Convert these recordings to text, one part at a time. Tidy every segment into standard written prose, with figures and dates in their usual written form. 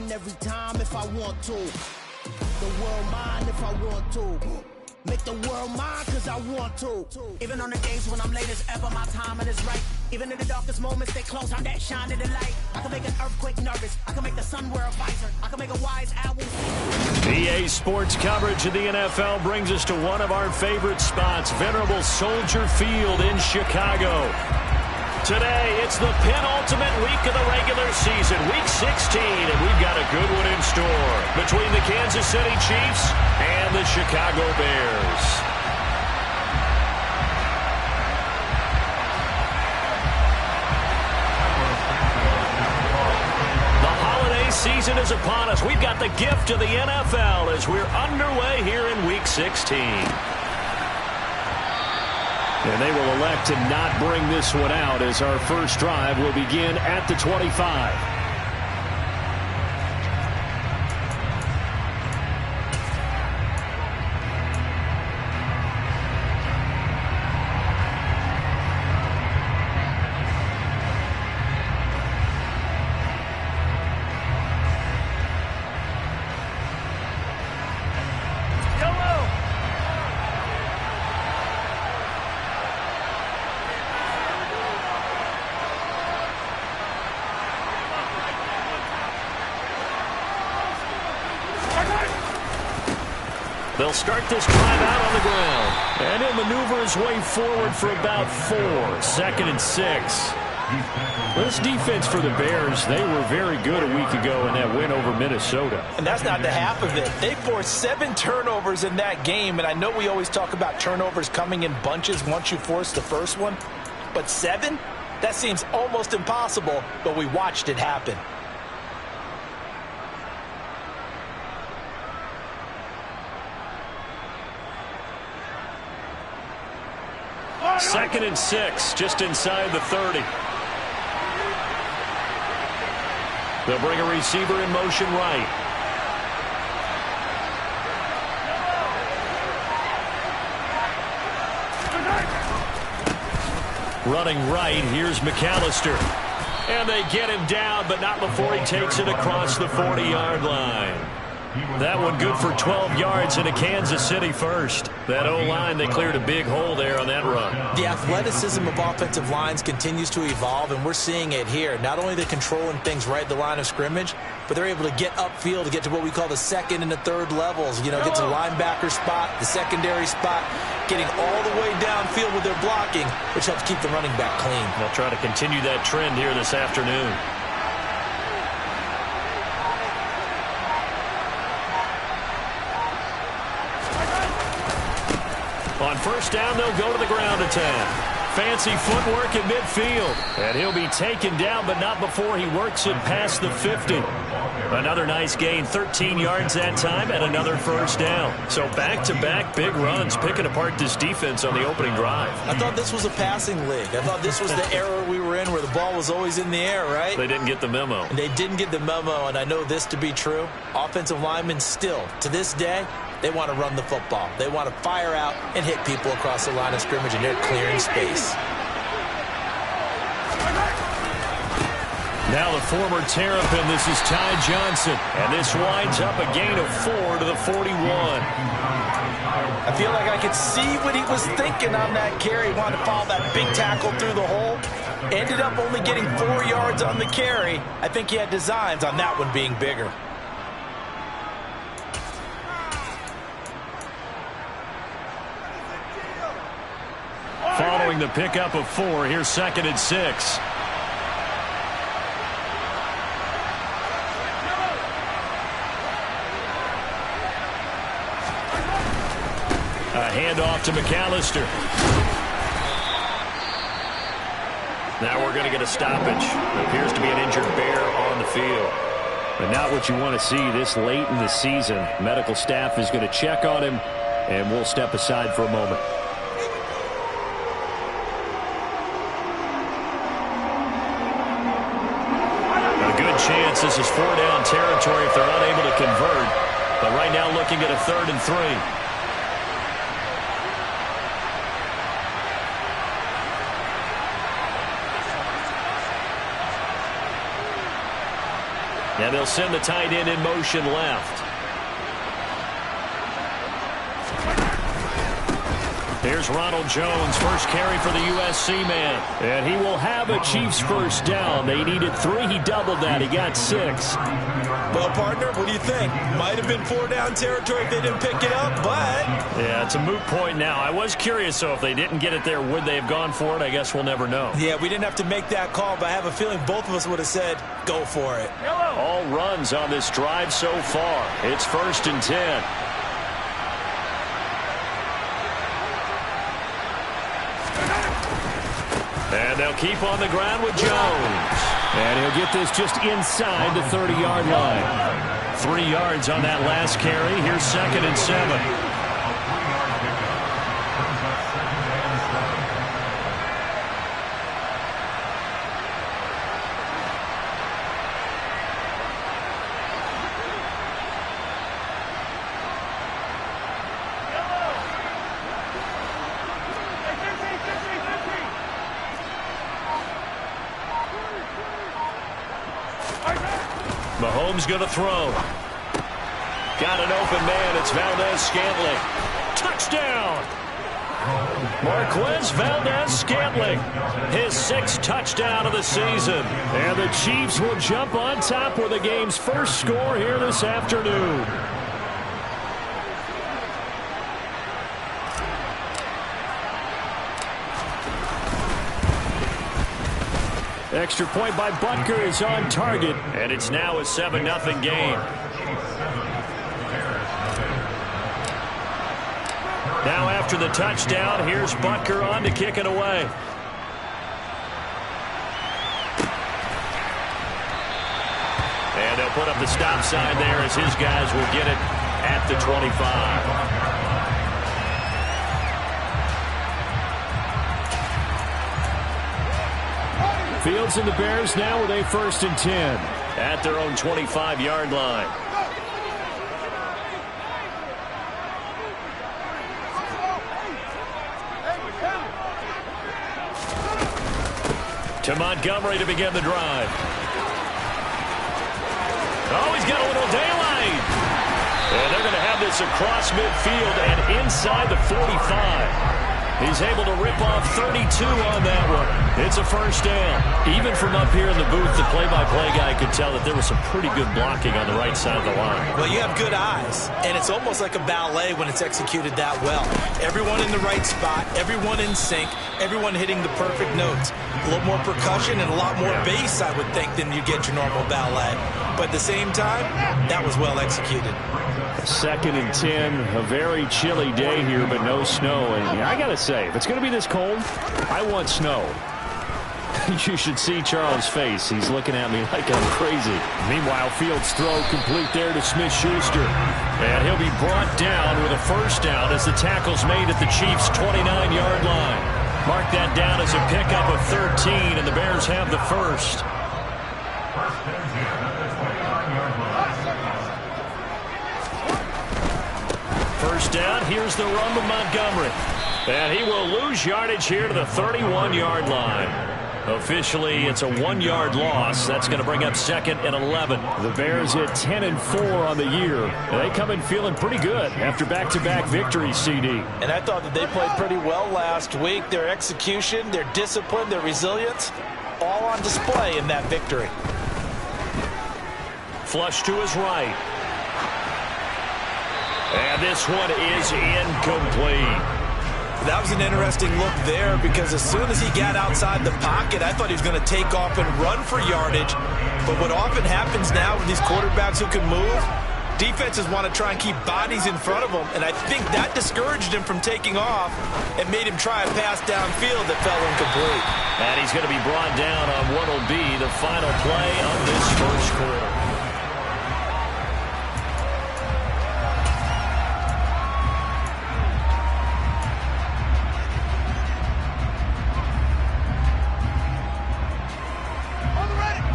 win every time if I want to. The world mine if I want to. Make the world mine cause I want to. Even on the days when I'm late as ever, my timing is right. Even in the darkest moments, they close, I'm that shine in the light. I can make an earthquake nervous. I can make the sun wear a visor. I can make a wise owl. EA Sports coverage of the NFL brings us to one of our favorite spots, venerable Soldier Field in Chicago. Today, it's the penultimate week of the regular season, Week 16, and we've got a good one in store between the Kansas City Chiefs and the Chicago Bears. The holiday season is upon us. We've got the gift of the NFL as we're underway here in Week 16. And they will elect to not bring this one out as our first drive will begin at the 25. They'll start this drive out on the ground. And he'll maneuver his way forward for about 4. 2nd and 6. This defense for the Bears, they were very good a week ago in that win over Minnesota. And that's not the half of it. They forced 7 turnovers in that game. And I know we always talk about turnovers coming in bunches once you force the first one. But 7? That seems almost impossible, but we watched it happen. Second and 6, just inside the 30. They'll bring a receiver in motion right. Running right, here's McAllister. And they get him down, but not before he takes it across the 40-yard line. That one good for 12 yards into Kansas City first. That O-line, they cleared a big hole there on that run. The athleticism of offensive lines continues to evolve, and we're seeing it here. Not only they're controlling things right at the line of scrimmage, but they're able to get upfield to get to what we call the second and the third levels. You know, get to the linebacker spot, the secondary spot, getting all the way downfield with their blocking, which helps keep the running back clean. They'll try to continue that trend here this afternoon. On first down, they'll go to the ground attack. Fancy footwork at midfield. And he'll be taken down, but not before he works it past the 50. Another nice gain, 13 yards that time, and another first down. So back-to-back big runs, picking apart this defense on the opening drive. I thought this was a passing league. I thought this was the era we were in where the ball was always in the air, right? They didn't get the memo. And they didn't get the memo, and I know this to be true. Offensive linemen still, to this day, they want to run the football. They want to fire out and hit people across the line of scrimmage, and they're clearing space. Now the former Terrapin, this is Ty Johnson. And this winds up a gain of 4 to the 41. I feel like I could see what he was thinking on that carry. He wanted to follow that big tackle through the hole. Ended up only getting 4 yards on the carry. I think he had designs on that one being bigger. Following the pickup of 4, here's 2nd and 6. A handoff to McAllister. Now we're going to get a stoppage. It appears to be an injured Bear on the field. But not what you want to see this late in the season. Medical staff is going to check on him, and we'll step aside for a moment. Chance this is 4-down territory if they're unable to convert. But right now looking at a 3rd and 3. And they'll send the tight end in motion left. Here's Ronald Jones, first carry for the USC man. And he will have a Chiefs first down. They needed 3. He doubled that. He got 6. Well, partner, what do you think? Might have been 4-down territory if they didn't pick it up, but... Yeah, it's a moot point now. I was curious, so if they didn't get it there, would they have gone for it? I guess we'll never know. Yeah, we didn't have to make that call, but I have a feeling both of us would have said, go for it. All runs on this drive so far. It's 1st and 10. And they'll keep on the ground with Jones. And he'll get this just inside the 30-yard line. 3 yards on that last carry. Here's 2nd and 7. Mahomes going to throw. Got an open man. It's Valdez-Scantling. Touchdown! Marquez Valdez-Scantling. His 6th touchdown of the season. And the Chiefs will jump on top with the game's first score here this afternoon. Extra point by Butker is on target, and it's now a 7-0 game. Now after the touchdown, here's Butker on to kick it away. And they'll put up the stop sign there as his guys will get it at the 25. Fields and the Bears now with a 1st and 10 at their own 25-yard line. To Montgomery to begin the drive. Oh, he's got a little daylight. And they're going to have this across midfield and inside the 45. He's able to rip off 32 on that one. It's a 1st down. Even from up here in the booth, the play-by-play guy could tell that there was some pretty good blocking on the right side of the line. Well, you have good eyes, and it's almost like a ballet when it's executed that well. Everyone in the right spot, everyone in sync, everyone hitting the perfect notes. A little more percussion and a lot more bass, I would think, than you get your normal ballet. But at the same time, that was well executed. 2nd and 10, a very chilly day here, but no snow. And I got to say, if it's going to be this cold, I want snow. You should see Charles' face. He's looking at me like I'm crazy. Meanwhile, Fields' throw complete there to Smith-Schuster. And he'll be brought down with a 1st down as the tackle's made at the Chiefs' 29-yard line. Mark that down as a pickup of 13, and the Bears have the 1st. First down, here's the run to Montgomery. And he will lose yardage here to the 31-yard line. Officially, it's a 1-yard loss. That's going to bring up 2nd and 11. The Bears hit 10-4 on the year. And they come in feeling pretty good after back-to-back victories, CD. And I thought that they played pretty well last week. Their execution, their discipline, their resilience, all on display in that victory. Flush to his right. And this one is incomplete. That was an interesting look there because as soon as he got outside the pocket, I thought he was going to take off and run for yardage. But what often happens now with these quarterbacks who can move, defenses want to try and keep bodies in front of them. And I think that discouraged him from taking off and made him try a pass downfield that fell incomplete. And he's going to be brought down on what will be the final play of this first quarter.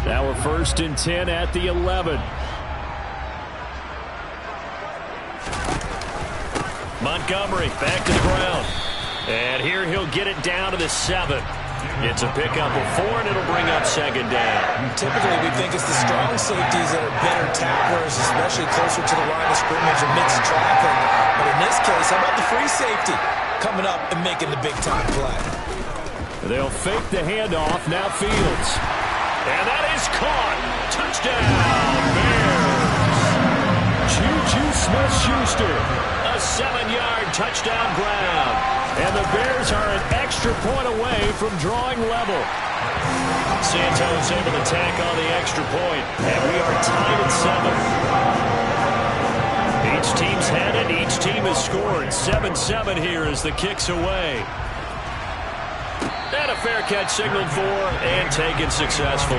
Now we're 1st and 10 at the 11. Montgomery back to the ground. And here he'll get it down to the 7. It's a pickup of 4, and it'll bring up second down. Typically, we think it's the strong safeties that are better tacklers, especially closer to the line of scrimmage amidst traffic. But in this case, how about the free safety coming up and making the big-time play? They'll fake the handoff. Now Fields. And that is caught. Touchdown, Bears. Juju Smith-Schuster. A 7-yard touchdown grab. And the Bears are an extra point away from drawing level. Santos able to tack on the extra point. And we are tied at 7. Each team's had it. Each team has scored. 7-7 here as the kick's away. And a fair catch signaled for and taken successfully.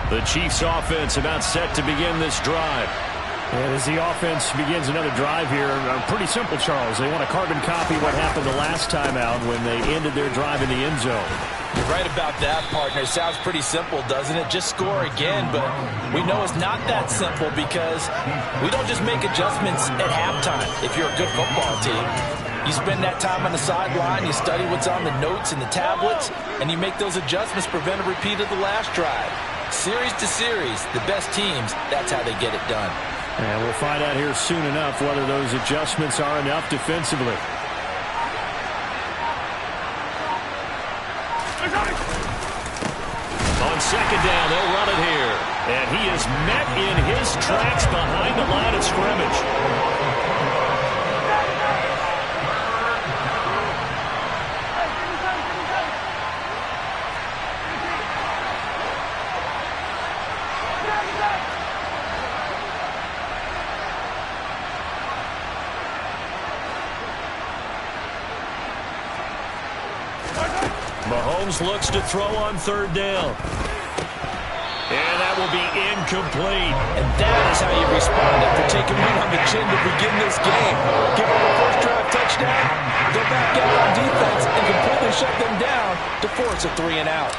The Chiefs offense about set to begin this drive. And as the offense begins another drive here, pretty simple, Charles. They want to carbon copy what happened the last time out when they ended their drive in the end zone. You're right about that, partner. It sounds pretty simple, doesn't it? Just score again, but we know it's not that simple because we don't just make adjustments at halftime if you're a good football team. You spend that time on the sideline, you study what's on the notes and the tablets, and you make those adjustments, prevent a repeat of the last drive. Series to series, the best teams, that's how they get it done. And we'll find out here soon enough whether those adjustments are enough defensively. On second down, they'll run it here. And he is met in his tracks behind the line of scrimmage. Mahomes looks to throw on third down. And that will be incomplete. And that is how you respond after taking one on the chin to begin this game. Give them a first drive touchdown, go back out on defense, and completely shut them down to force a 3 and out.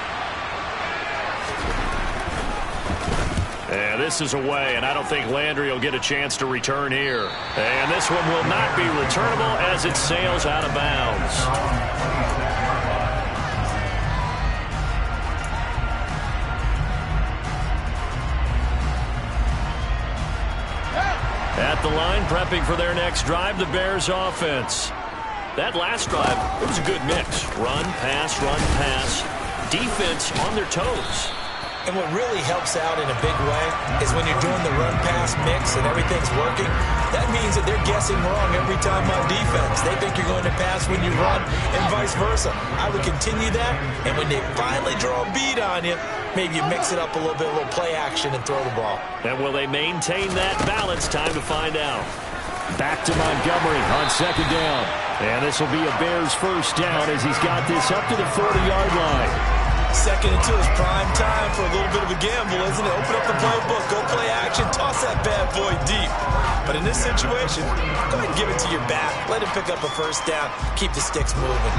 And this is away, and I don't think Landry will get a chance to return here. And this one will not be returnable as it sails out of bounds. At the line, prepping for their next drive, the Bears offense. That last drive, it was a good mix. Run, pass, defense on their toes. And what really helps out in a big way is when you're doing the run-pass mix and everything's working, that means that they're guessing wrong every time on defense. They think you're going to pass when you run and vice versa. I would continue that, and when they finally draw a beat on you, maybe you mix it up a little bit, a little play action, and throw the ball. And will they maintain that balance? Time to find out. Back to Montgomery on second down. And this will be a Bears first down as he's got this up to the 40-yard line. Second and 2 is prime time for a little bit of a gamble, isn't it? Open up the playbook, go play action, toss that bad boy deep. But in this situation, go ahead and give it to your back. Let him pick up a first down. Keep the sticks moving.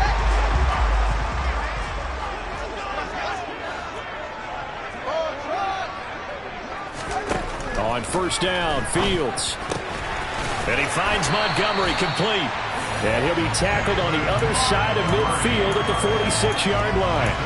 On first down, Fields. And he finds Montgomery complete. And he'll be tackled on the other side of midfield at the 46-yard line.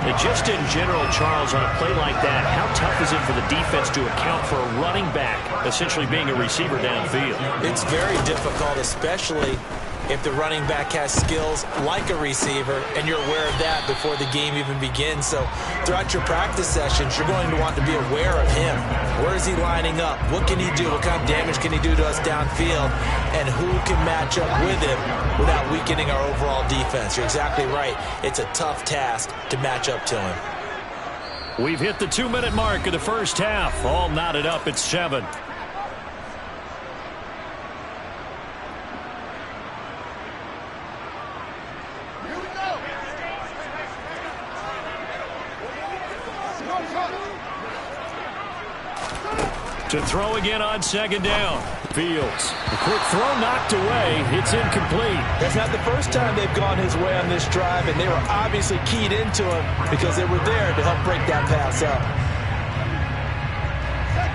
And just in general, Charles, on a play like that, how tough is it for the defense to account for a running back essentially being a receiver downfield? It's very difficult, especially if the running back has skills like a receiver, and you're aware of that before the game even begins. So throughout your practice sessions, you're going to want to be aware of him. Where is he lining up? What can he do? What kind of damage can he do to us downfield? And who can match up with him without weakening our overall defense? You're exactly right. It's a tough task to match up to him. We've hit the 2-minute mark of the first half. All knotted up at 7. To throw again on second down. Fields. The quick throw knocked away. It's incomplete. That's not the first time they've gone his way on this drive, and they were obviously keyed into him because they were there to help break that pass up.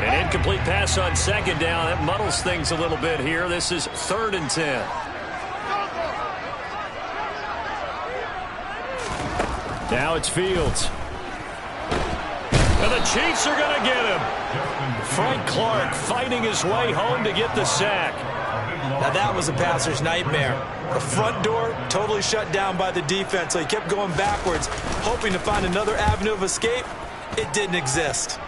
An incomplete pass on second down. That muddles things a little bit here. This is 3rd and 10. Now it's Fields. And the Chiefs are going to get him. Frank Clark fighting his way home to get the sack. Now that was a passer's nightmare. The front door totally shut down by the defense, so he kept going backwards, hoping to find another avenue of escape. It didn't exist.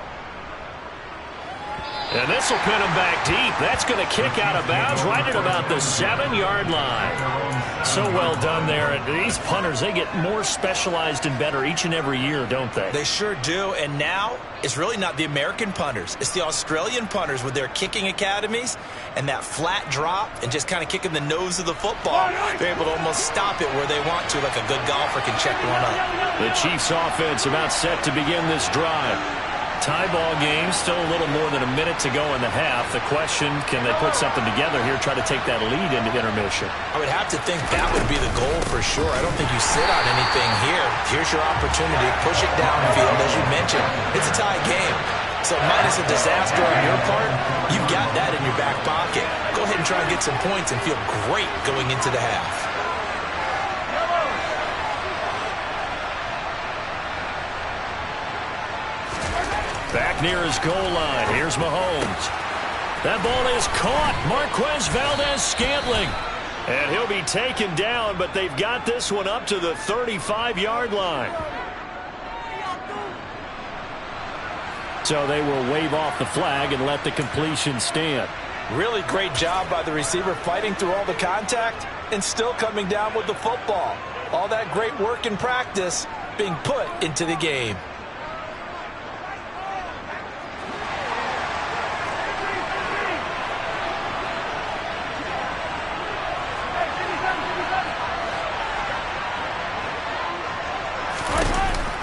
And this will pin him back deep. That's going to kick out of bounds right at about the 7-yard line. So well done there. These punters, they get more specialized and better each and every year, don't they? They sure do. And now it's really not the American punters. It's the Australian punters with their kicking academies and that flat drop and just kind of kicking the nose of the football. They're able to almost stop it where they want to, like a good golfer can check one up. The Chiefs offense about set to begin this drive. Tie ball game, still a little more than a minute to go in the half. The question, can they put something together here, try to take that lead into intermission? I would have to think that would be the goal for sure. I don't think you sit on anything here. Here's your opportunity. Push it downfield. As you mentioned, it's a tie game. So minus a disaster on your part, you've got that in your back pocket. Go ahead and try and get some points and feel great going into the half. Back near his goal line. Here's Mahomes. That ball is caught. Marquez Valdez-Scantling. And he'll be taken down, but they've got this one up to the 35-yard line. So they will wave off the flag and let the completion stand. Really great job by the receiver fighting through all the contact and still coming down with the football. All that great work in practice being put into the game.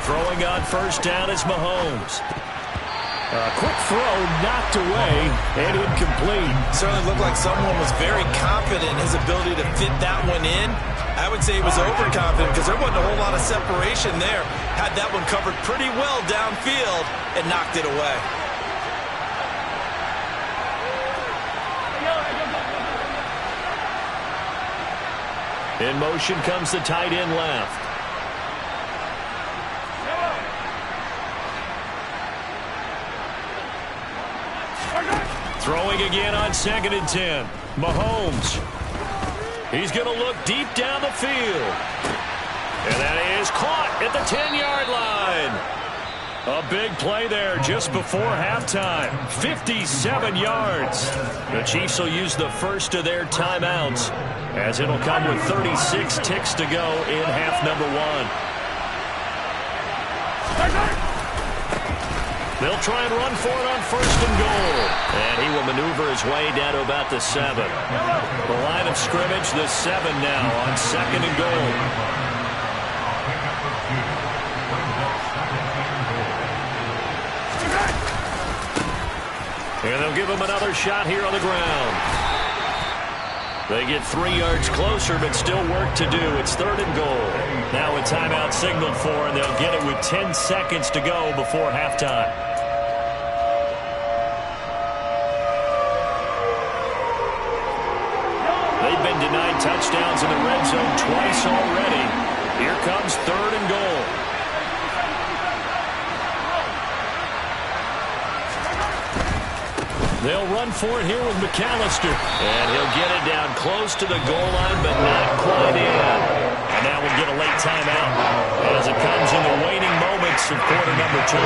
Throwing on first down is Mahomes. A quick throw knocked away and incomplete. Certainly looked like someone was very confident in his ability to fit that one in. I would say he was overconfident because there wasn't a whole lot of separation there. Had that one covered pretty well downfield and knocked it away. In motion comes the tight end left. Throwing again on 2nd and 10. Mahomes. He's going to look deep down the field. And that is caught at the 10-yard line. A big play there just before halftime. 57 yards. The Chiefs will use the first of their timeouts, as it'll come with 36 ticks to go in half number 1. They'll try and run for it on 1st and goal. And he will maneuver his way down to about the 7. The line of scrimmage, the 7 now on 2nd and goal. And they'll give him another shot here on the ground. They get 3 yards closer, but still work to do. It's 3rd and goal. Now a timeout signaled for, and they'll get it with 10 seconds to go before halftime. They've been denied touchdowns in the red zone twice already. Here comes 3rd and goal. They'll run for it here with McAllister. And he'll get it down close to the goal line, but not quite in. And now we'll get a late timeout as it comes in the waning moments of quarter number 2.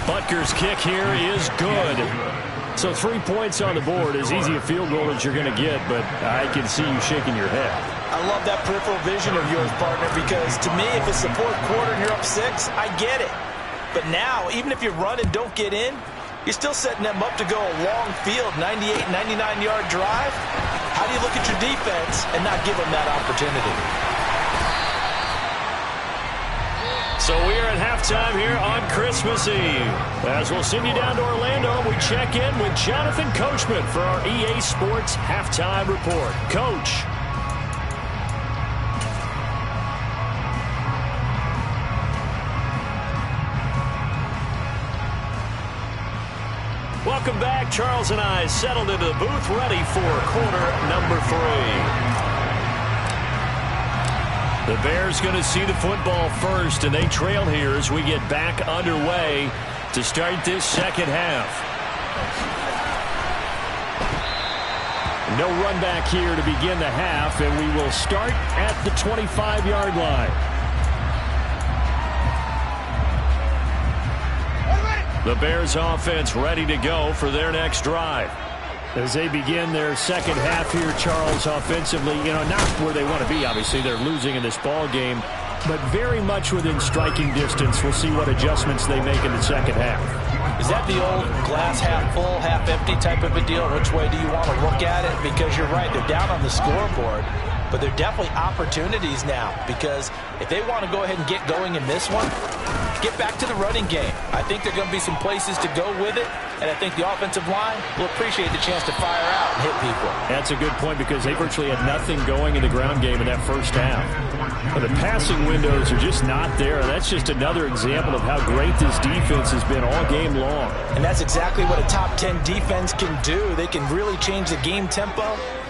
Butker's kick here is good. So 3 points on the board, as easy a field goal as you're going to get, but I can see you shaking your head. I love that peripheral vision of yours, partner, because to me, if it's the 4th quarter and you're up 6, I get it. But now, even if you run and don't get in, You're still setting them up to go a long field, 98, 99-yard drive. How do you look at your defense and not give them that opportunity? So we're at halftime here on Christmas Eve. As we'll send you down to Orlando, we check in with Jonathan Coachman for our EA Sports Halftime Report. Coach. Welcome back. Charles and I settled into the booth, ready for quarter number 3. The Bears going to see the football first, and they trail here as we get back underway to start this second half. No run back here to begin the half, and we will start at the 25-yard line. The Bears offense ready to go for their next drive. As they begin their second half here, Charles, offensively, not where they want to be. Obviously, they're losing in this ball game, but very much within striking distance. We'll see what adjustments they make in the second half. Is that the old glass half full, half empty type of a deal? Which way do you want to look at it? Because you're right, they're down on the scoreboard, but they're definitely opportunities now, because if they want to go ahead and get going in this one, get back to the running game. I think there are going to be some places to go with it, and I think the offensive line will appreciate the chance to fire out and hit people. That's a good point, because they virtually had nothing going in the ground game in that first half. But the passing windows are just not there. That's just another example of how great this defense has been all game long. And that's exactly what a top 10 defense can do. They can really change the game tempo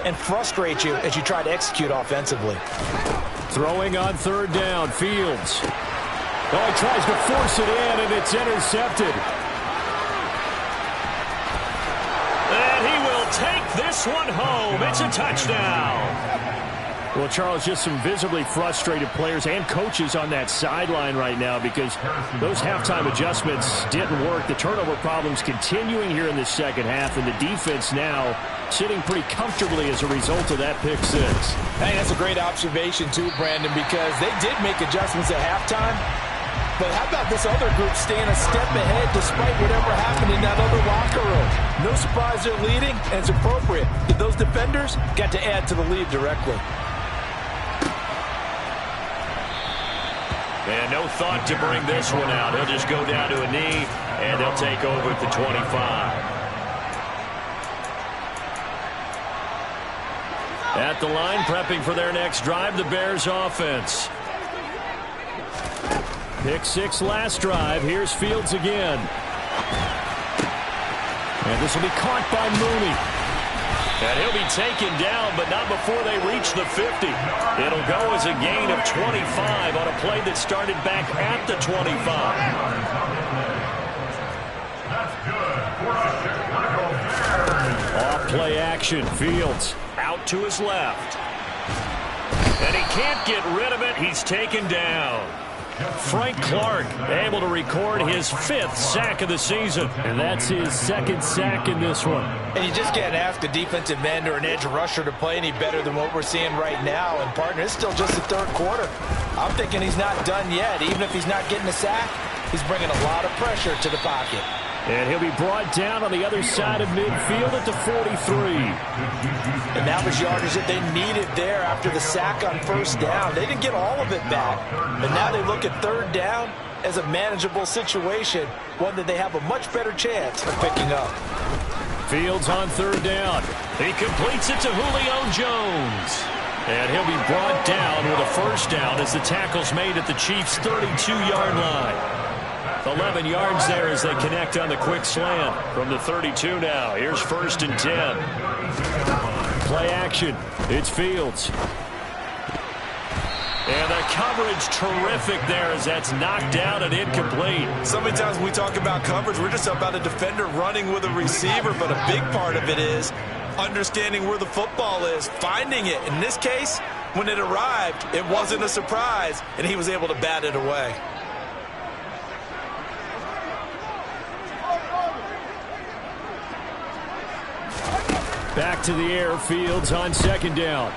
and frustrate you as you try to execute offensively. Throwing on third down, Fields. Oh, he tries to force it in, and it's intercepted. And he will take this one home. It's a touchdown. Well, Charles, just some visibly frustrated players and coaches on that sideline right now, because those halftime adjustments didn't work. The turnover problems continuing here in the second half, and the defense now sitting pretty comfortably as a result of that pick six. Hey, that's a great observation too, Brandon, because they did make adjustments at halftime. But how about this other group staying a step ahead despite whatever happened in that other locker room? No surprise they're leading, and it's appropriate. Those defenders got to add to the lead directly. And no thought to bring this one out. He'll just go down to a knee, and they'll take over at the 25. At the line, prepping for their next drive, the Bears offense. Pick six last drive. Here's Fields again. And this will be caught by Mooney. And he'll be taken down, but not before they reach the 50. It'll go as a gain of 25 on a play that started back at the 25. Off play action. Fields out to his left. And he can't get rid of it. He's taken down. Frank Clark able to record his 5th sack of the season. And that's his 2nd sack in this one. And you just can't ask a defensive end or an edge rusher to play any better than what we're seeing right now. And, partner, it's still just the third quarter. I'm thinking he's not done yet. Even if he's not getting a sack, he's bringing a lot of pressure to the pocket. And he'll be brought down on the other side of midfield at the 43. And that was yardage that they needed there after the sack on first down. They didn't get all of it back. But now they look at third down as a manageable situation, one that they have a much better chance of picking up. Fields on third down. He completes it to Julio Jones. And he'll be brought down with a first down as the tackle's made at the Chiefs' 32-yard line. 11 yards there as they connect on the quick slant from the 32 now. Here's 1st and 10. Play action. It's Fields. And the coverage terrific there as that's knocked down and incomplete. So many times when we talk about coverage, we're just about a defender running with a receiver, but a big part of it is understanding where the football is, finding it. In this case, when it arrived, it wasn't a surprise, and he was able to bat it away. Back to the air, Fields on second down.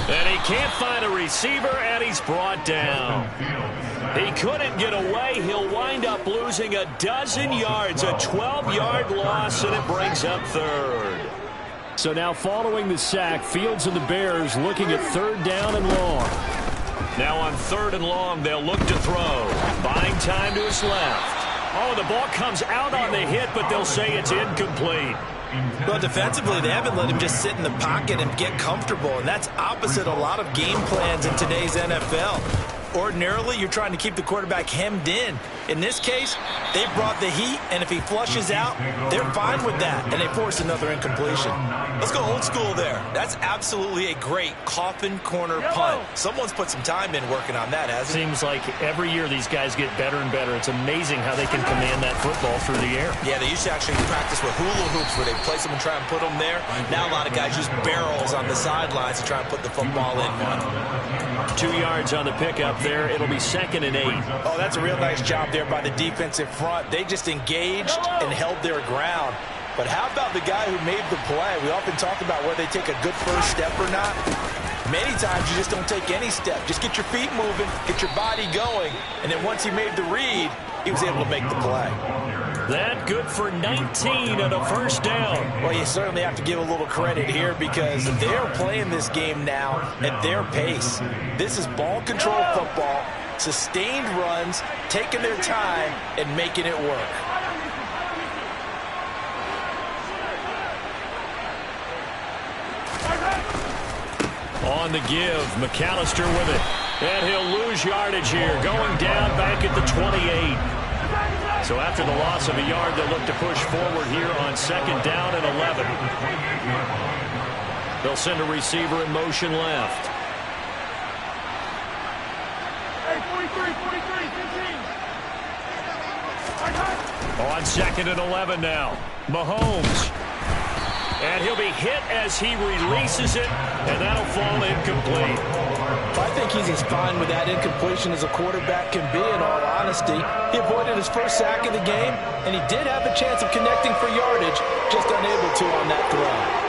And he can't find a receiver, and he's brought down. He couldn't get away. He'll wind up losing a dozen yards, a 12-yard loss, and it brings up third. So now following the sack, Fields and the Bears looking at 3rd down and long. Now on 3rd and long, they'll look to throw. Buying time to his left. Oh, the ball comes out on the hit, but they'll say it's incomplete. Well, defensively, they haven't let him just sit in the pocket and get comfortable, and that's opposite a lot of game plans in today's NFL. Ordinarily, you're trying to keep the quarterback hemmed in. In this case, they brought the heat, and if he flushes out, they're fine with that, and they force another incompletion. Let's go old school there. That's absolutely a great coffin corner punt. Someone's put some time in working on that, hasn't it? Seems like every year these guys get better and better. It's amazing how they can command that football through the air. Yeah, they used to actually practice with hula hoops where they place them and try and put them there. Now a lot of guys use barrels on the sidelines to try and put the football in one. 2 yards on the pickup there. It'll be 2nd and 8. Oh, that's a real nice job there by the defensive front. They just engaged and held their ground. But how about the guy who made the play? We often talk about whether they take a good first step or not. Many times you just don't take any step. Just get your feet moving, get your body going, and then once he made the read, he was able to make the play. That good for 19 and a 1st down. Well, you certainly have to give a little credit here because they're playing this game now at their pace. This is ball control football, sustained runs, taking their time, and making it work. On the give, McAllister with it. And he'll lose yardage here, going down back at the 28. So after the loss of a yard, they'll look to push forward here on 2nd down and 11. They'll send a receiver in motion left. On 2nd and 11 now. Mahomes. And he'll be hit as he releases it, and that'll fall incomplete. I think he's as fine with that incompletion as a quarterback can be, in all honesty. He avoided his first sack of the game, and he did have a chance of connecting for yardage, just unable to on that throw.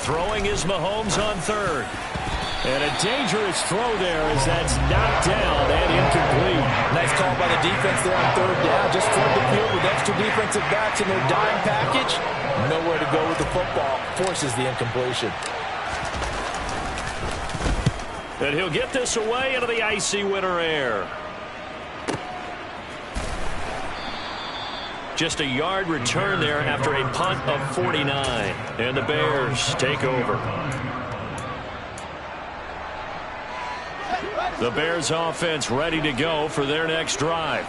Throwing is Mahomes on 3rd. And a dangerous throw there as that's knocked down and incomplete. Nice call by the defense there on 3rd down. Just flood the field with extra defensive backs in their dime package. Nowhere to go with the football. Forces the incompletion. And he'll get this away into the icy winter air. Just a yard return there after a punt of 49. And the Bears take over. The Bears offense ready to go for their next drive.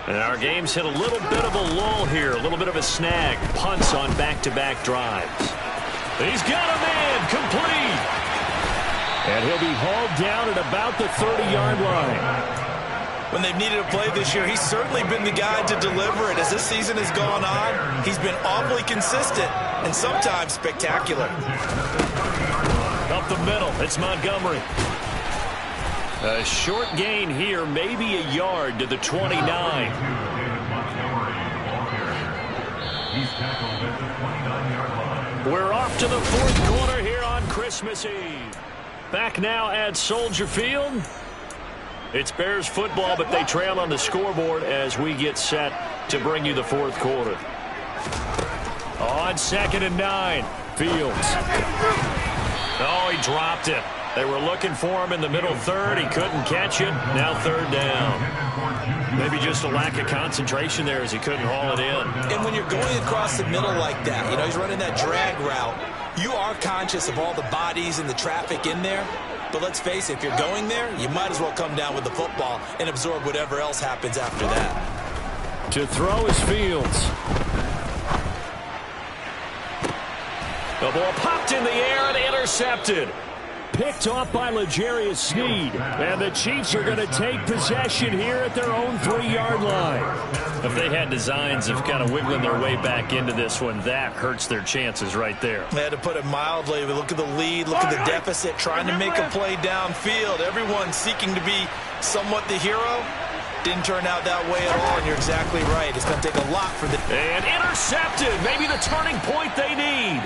And our game's hit a little bit of a lull here, a little bit of a snag. Punts on back-to-back drives. He's got a man complete. And he'll be hauled down at about the 30-yard line. When they've needed a play this year, he's certainly been the guy to deliver it. As this season has gone on, he's been awfully consistent and sometimes spectacular. Up the middle, it's Montgomery. A short gain here, maybe a yard to the 29. We're off to the 4th quarter here on Christmas Eve. Back now at Soldier Field. It's Bears football, but they trail on the scoreboard as we get set to bring you the 4th quarter. On 2nd and 9, Fields. Oh, he dropped it. They were looking for him in the middle 3rd. He couldn't catch it. Now 3rd down. Maybe just a lack of concentration there as he couldn't haul it in. And when you're going across the middle like that, you know, he's running that drag route, you are conscious of all the bodies and the traffic in there. But let's face it, if you're going there, you might as well come down with the football and absorb whatever else happens after that. To throw is Fields. The ball popped in the air and intercepted. picked off by L'Jarius Sneed. And the Chiefs are going to take possession here at their own 3-yard line. If they had designs of kind of wiggling their way back into this one, that hurts their chances right there. They had to put it mildly. Look at the lead, look at the deficit, trying to make a play downfield. Everyone seeking to be somewhat the hero. Didn't turn out that way at all, and you're exactly right. It's going to take a lot for the... And intercepted. Maybe the turning point they need.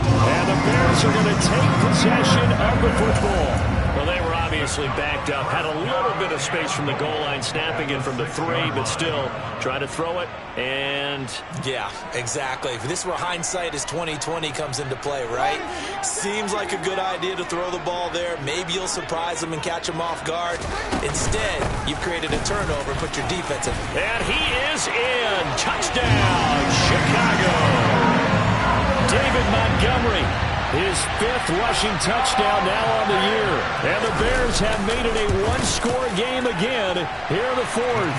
And the Bears are going to take possession of the football. Well, they were obviously backed up, had a little bit of space from the goal line, snapping in from the 3, but still trying to throw it, and... Yeah, exactly. If this were hindsight as 2020 comes into play, right? Seems like a good idea to throw the ball there. Maybe you'll surprise them and catch them off guard. Instead, you've created a turnover and put your defense in. And he is in. Touchdown, Chicago. David Montgomery, his 5th rushing touchdown now on the year. And the Bears have made it a 1-score game again here in the 4th.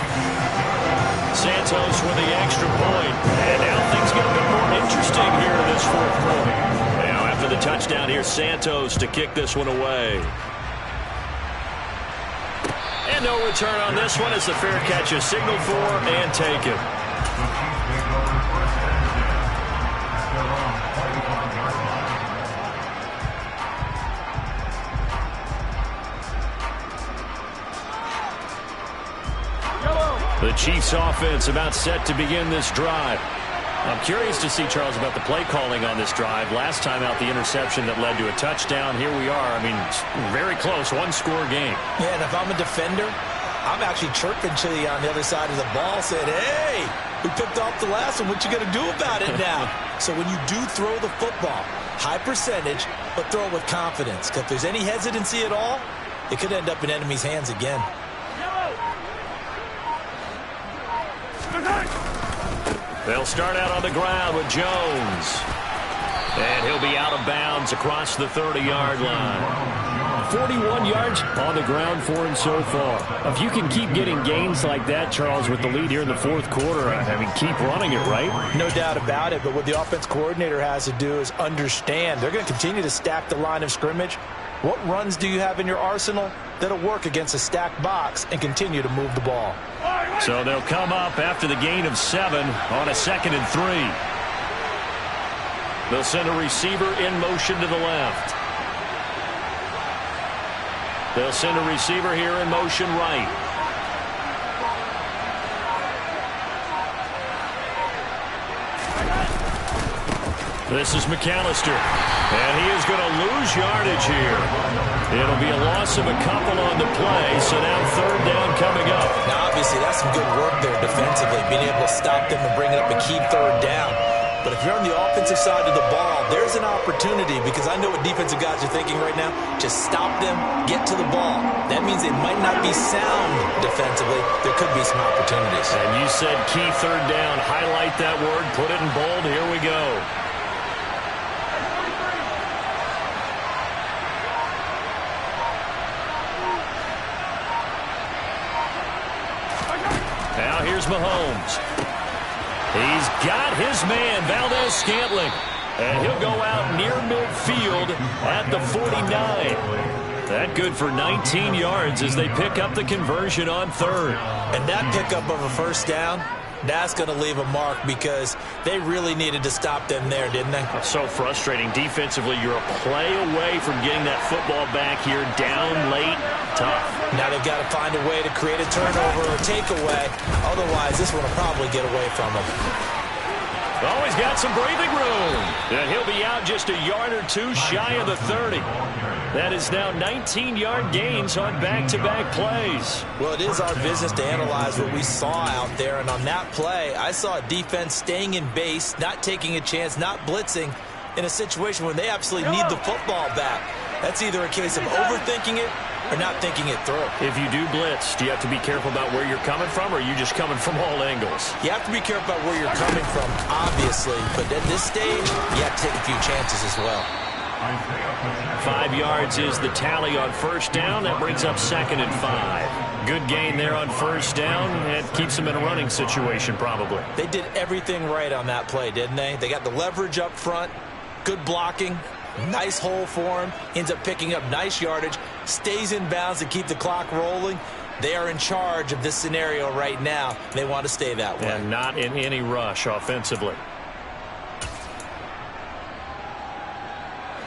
Santos with the extra point. And now things get a bit more interesting here in this 4th quarter. Now after the touchdown, here's Santos to kick this one away. And no return on this one as the fair catch is signaled for and taken. The Chiefs offense about set to begin this drive. I'm curious to see, Charles, about the play calling on this drive. Last time out, the interception that led to a touchdown. Here we are. I mean, very close, 1-score game. Yeah, and if I'm a defender, I'm actually chirping Chili on the other side of the ball, saying, hey, we picked off the last one. What you going to do about it now? So when you do throw the football, high percentage, but throw it with confidence. Because if there's any hesitancy at all, it could end up in enemy's hands again. They'll start out on the ground with Jones. And he'll be out of bounds across the 30-yard line. 41 yards on the ground for him so far. If you can keep getting gains like that, Charles, with the lead here in the 4th quarter, I mean, keep running it, right? No doubt about it, but what the offense coordinator has to do is understand. They're going to continue to stack the line of scrimmage. What runs do you have in your arsenal that'll work against a stacked box and continue to move the ball? So they'll come up after the gain of 7 on a 2nd and 3. They'll send a receiver in motion to the left. They'll send a receiver here in motion right. This is McAllister. And he is going to lose yardage here. It'll be a loss of a couple on the play, so now 3rd down coming up. Now, obviously, that's some good work there defensively, being able to stop them and bring it up a key 3rd down. But if you're on the offensive side of the ball, there's an opportunity, because I know what defensive guys are thinking right now. Just stop them, get to the ball. That means they might not be sound defensively. There could be some opportunities. And you said key 3rd down. Highlight that word, put it in bold. Here we go. Now here's Mahomes. He's got his man, Valdez-Scantling. And he'll go out near midfield at the 49. That good for 19 yards as they pick up the conversion on 3rd. And that pickup of a 1st down, that's going to leave a mark, because they really needed to stop them there, didn't they? So frustrating. Defensively, you're a play away from getting that football back here, down late, tough. Now they've got to find a way to create a turnover or takeaway. Otherwise, this one will probably get away from them. Oh, he's got some breathing room. And he'll be out just a yard or 2 shy of the 30. That is now 19-yard gains on back-to-back plays. Well, it is our business to analyze what we saw out there. And on that play, I saw a defense staying in base, not taking a chance, not blitzing in a situation where they absolutely need the football back. That's either a case of overthinking it or not thinking it through. If you do blitz, do you have to be careful about where you're coming from, or are you just coming from all angles? You have to be careful about where you're coming from, obviously. But at this stage, you have to take a few chances as well. 5 yards is the tally on 1st down. That brings up 2nd and 5. Good gain there on 1st down. It keeps them in a running situation, probably. They did everything right on that play, didn't they? They got the leverage up front, good blocking, Nice hole for him. Ends up picking up nice yardage. Stays in bounds to keep the clock rolling. They are in charge of this scenario right now. They want to stay that way. And not in any rush offensively.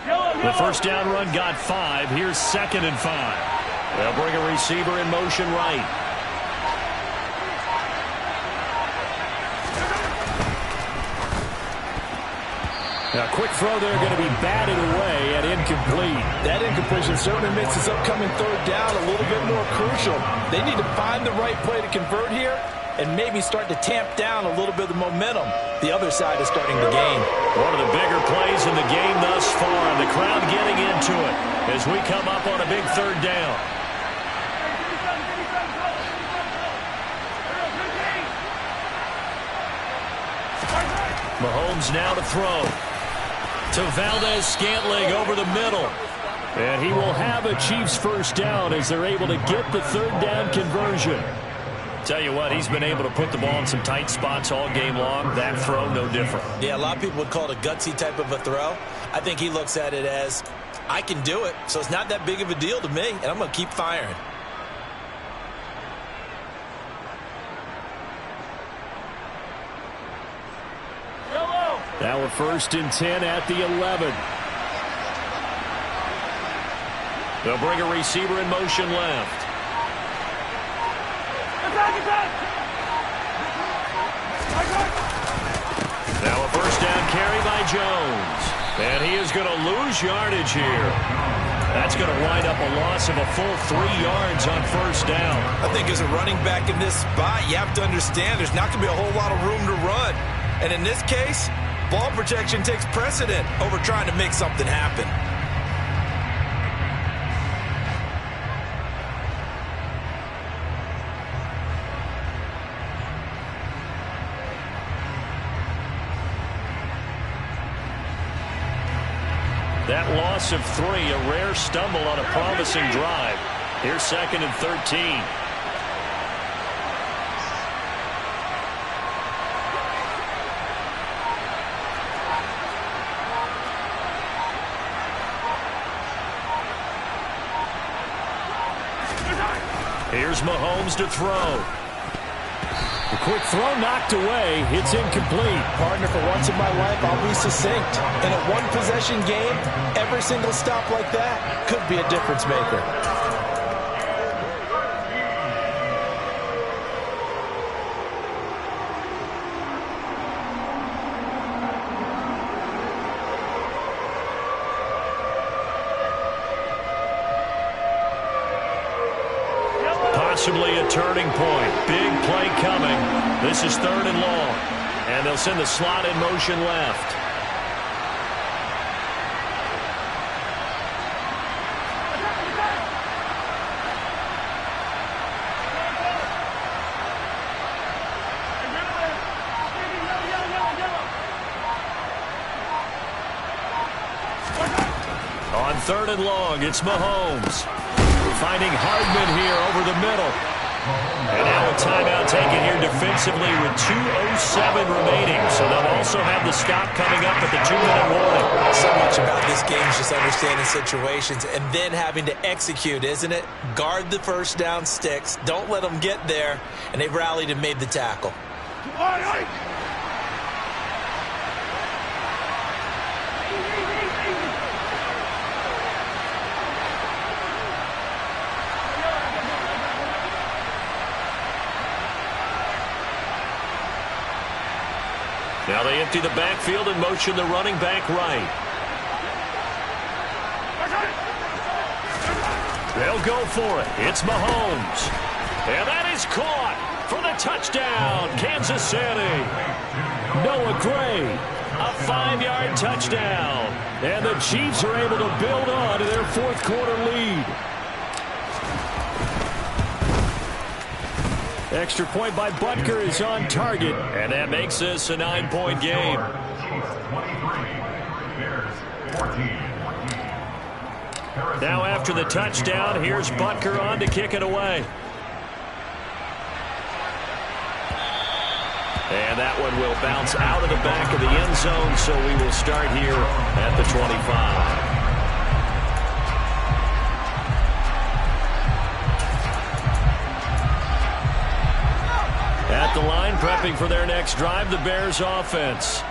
The first down run got 5. Here's 2nd and 5. They'll bring a receiver in motion right. A quick throw there, going to be batted away and incomplete. That incompletion certainly makes this upcoming 3rd down a little bit more crucial. They need to find the right play to convert here and maybe start to tamp down a little bit of the momentum the other side is starting to gain. One of the bigger plays in the game thus far, and the crowd getting into it as we come up on a big 3rd down. Mahomes now to throw. To Valdez-Scantling over the middle. And he will have a Chiefs first down as they're able to get the 3rd down conversion. Tell you what, he's been able to put the ball in some tight spots all game long. That throw, no different. Yeah, a lot of people would call it a gutsy type of a throw. I think he looks at it as, I can do it, so it's not that big of a deal to me, and I'm going to keep firing. Now a 1st and 10 at the 11. They'll bring a receiver in motion left. Now a first down carry by Jones. And he is going to lose yardage here. That's going to wind up a loss of a full 3 yards on 1st down. I think as a running back in this spot, you have to understand there's not going to be a whole lot of room to run. And in this case, ball protection takes precedent over trying to make something happen. That loss of 3, a rare stumble on a promising drive. Here's 2nd and 13. Here's Mahomes to throw. The quick throw knocked away. It's incomplete. Partner, for once in my life, I'll be succinct. In a one-possession game, every single stop like that could be a difference maker. Possibly a turning point. Big play coming. This is 3rd and long. And they'll send the slot in motion left. On 3rd and long, it's Mahomes. Finding Hardman here over the middle. And now a timeout taken here defensively with 2:07 remaining. So they'll also have the stop coming up at the 2-minute warning. So much about this game is just understanding situations and then having to execute, isn't it? Guard the first down sticks. Don't let them get there. And they've rallied and made the tackle. Now they empty the backfield and motion the running back right. They'll go for it. It's Mahomes. And that is caught for the touchdown, Kansas City. Noah Gray, a 5-yard touchdown. And the Chiefs are able to build on to their 4th quarter lead. Extra point by Butker is on target, and that makes this a 9-point game. Now after the touchdown, here's Butker on to kick it away. And that one will bounce out of the back of the end zone, so we will start here at the 25. prepping for their next drive, the Bears offense.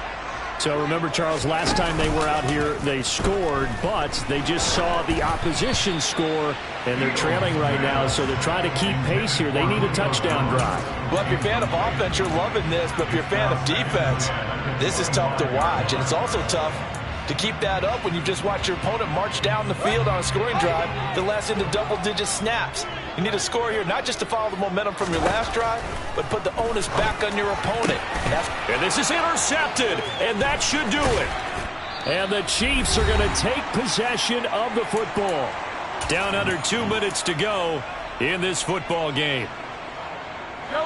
So remember, Charles, last time they were out here, they scored, but they just saw the opposition score, and they're trailing right now, so they're trying to keep pace here. They need a touchdown drive. Well, if you're a fan of offense, you're loving this, but if you're a fan of defense, this is tough to watch, and it's also tough to keep that up when you just watch your opponent march down the field on a scoring drive that lasts into double-digit snaps. You need a score here, not just to follow the momentum from your last drive, but put the onus back on your opponent. And this is intercepted, and that should do it. And the Chiefs are going to take possession of the football. Down under 2 minutes to go in this football game.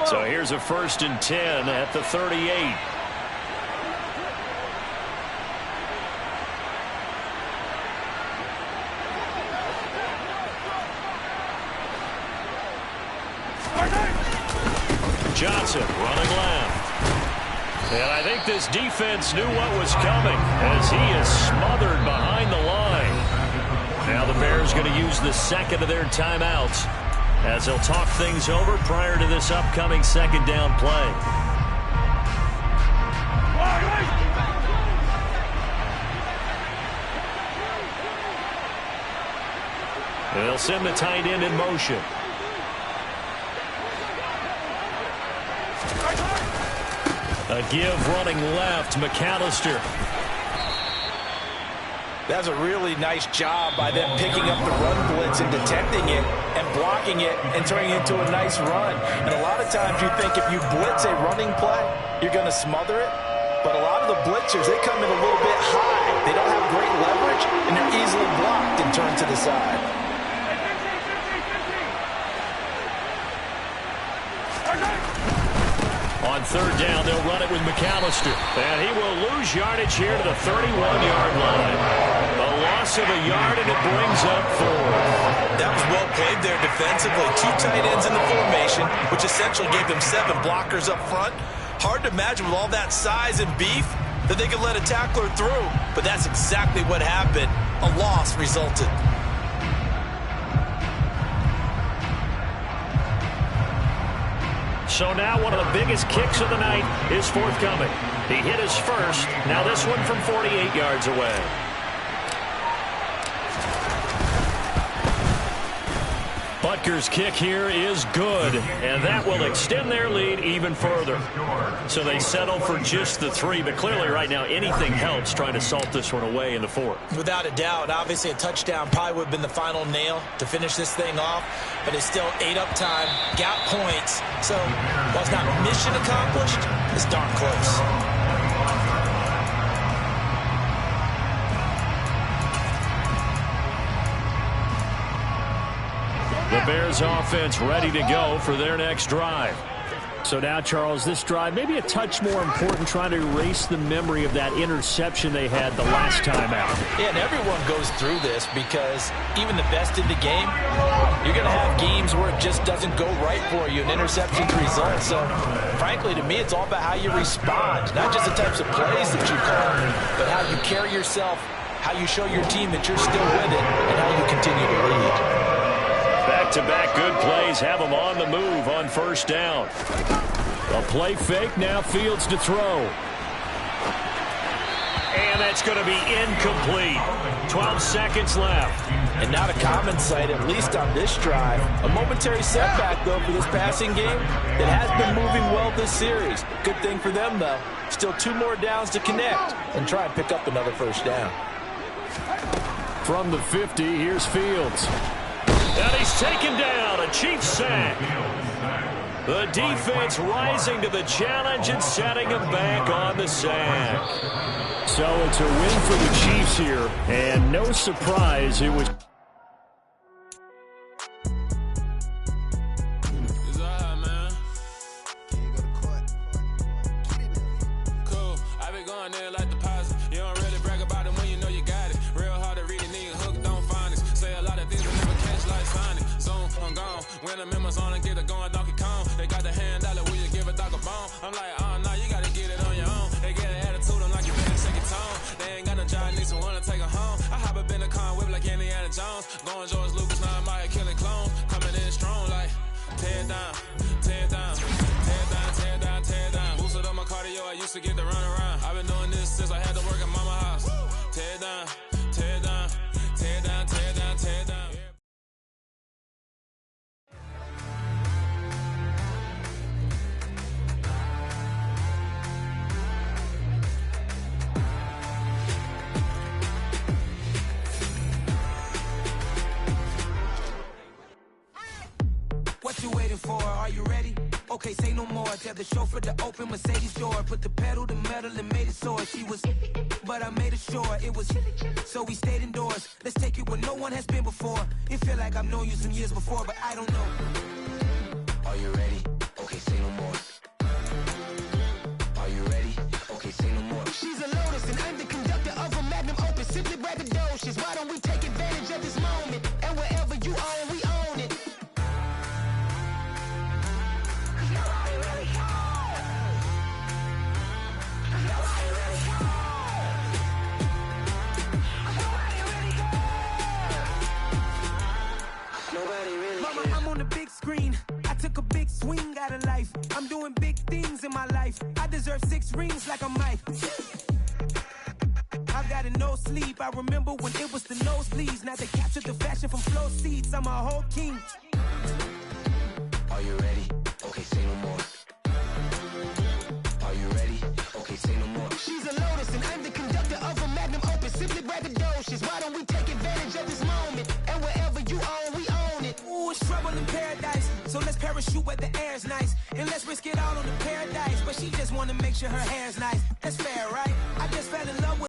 So here's a 1st and 10 at the 38. Johnson running left. And I think this defense knew what was coming as he is smothered behind the line. Now the Bears going to use the second of their timeouts as they'll talk things over prior to this upcoming second down play. And they'll send the tight end in motion. A give running left, McAllister. That's a really nice job by them picking up the run blitz and detecting it and blocking it and turning it into a nice run. And a lot of times you think if you blitz a running play, you're going to smother it. But a lot of the blitzers, they come in a little bit high. They don't have great leverage, and they're easily blocked and turned to the side. On third down, they'll run it with McAllister. And he will lose yardage here to the 31-yard line. A loss of a yard, and it brings up 4. That was well played there defensively. 2 tight ends in the formation, which essentially gave them 7 blockers up front. Hard to imagine with all that size and beef that they could let a tackler through. But that's exactly what happened. A loss resulted. So now one of the biggest kicks of the night is forthcoming. He hit his first. Now this one from 48 yards away. Butker's kick here is good, and that will extend their lead even further. So they settle for just the 3, but clearly right now anything helps trying to salt this one away in the 4th. Without a doubt, obviously a touchdown probably would have been the final nail to finish this thing off, but it's still 8 up time, got points, so while it's not mission accomplished, it's darn close. The Bears offense ready to go for their next drive. So now, Charles, this drive maybe a touch more important, trying to erase the memory of that interception they had the last time out. Yeah, and everyone goes through this because even the best in the game, you're going to have games where it just doesn't go right for you, and interceptions result. So, frankly, to me, it's all about how you respond, not just the types of plays that you call, but how you carry yourself, how you show your team that you're still with it, and how you continue to lead. Back-to-back good plays have them on the move on first down. A play fake, now Fields to throw. And that's going to be incomplete. 12 seconds left. And not a common sight, at least on this drive. A momentary setback, though, for this passing game that has been moving well this series. Good thing for them, though. Still 2 more downs to connect and try and pick up another first down. From the 50, here's Fields. And he's taken down, a Chiefs sack. The defense rising to the challenge and setting him back on the sack. So it's a win for the Chiefs here, and no surprise, it was... When the members on and get it going Donkey Kong, they got the hand dollar, will you give a dog a bone? I'm like, oh no, you gotta get it on your own. They get an attitude, I'm like, you better shake your tone. They ain't got no job, need someone to take her home. I hop up in the car, whip like Indiana Jones. Going George Lucas, now I'm out here killing clones. Coming in strong like, tear down, tear down, tear down, tear down, tear down. What you waiting for? Are you ready? Okay, say no more. Tell the chauffeur to open Mercedes door. Put the pedal to metal and made it soar. She was, but I made it sure it was. So we stayed indoors. Let's take it where no one has been before. It feel like I've known you some years before, but I don't know. Are you ready? Okay, say no more. Are you ready? Okay, say no more. She's a Lotus and I'm the conductor of a Magnum Opus. Simply braggadocious. Why don't we take advantage of this moment? And wherever you own, we own it. Nobody really cares. Nobody really cares. Nobody really cares. Nobody really cares. Mama, I'm on the big screen. I took a big swing out of life. I'm doing big things in my life. I deserve 6 rings like I'm Mike. I've got no sleep. I remember when it was the nosebleeds. Now they captured the fashion from flow seats. I'm a whole king. Are you ready? Okay, say no more. Are you ready? Okay, say no more. She's a Lotus and I'm the conductor of a Magnum Opus. Simply braggadocious. Why don't we take advantage of this moment? And wherever you own, we own it. Ooh, it's trouble in paradise. So let's parachute where the air's nice. And let's risk it all on the paradise. But she just wanna make sure her hair's nice. That's fair, right? I just fell in love with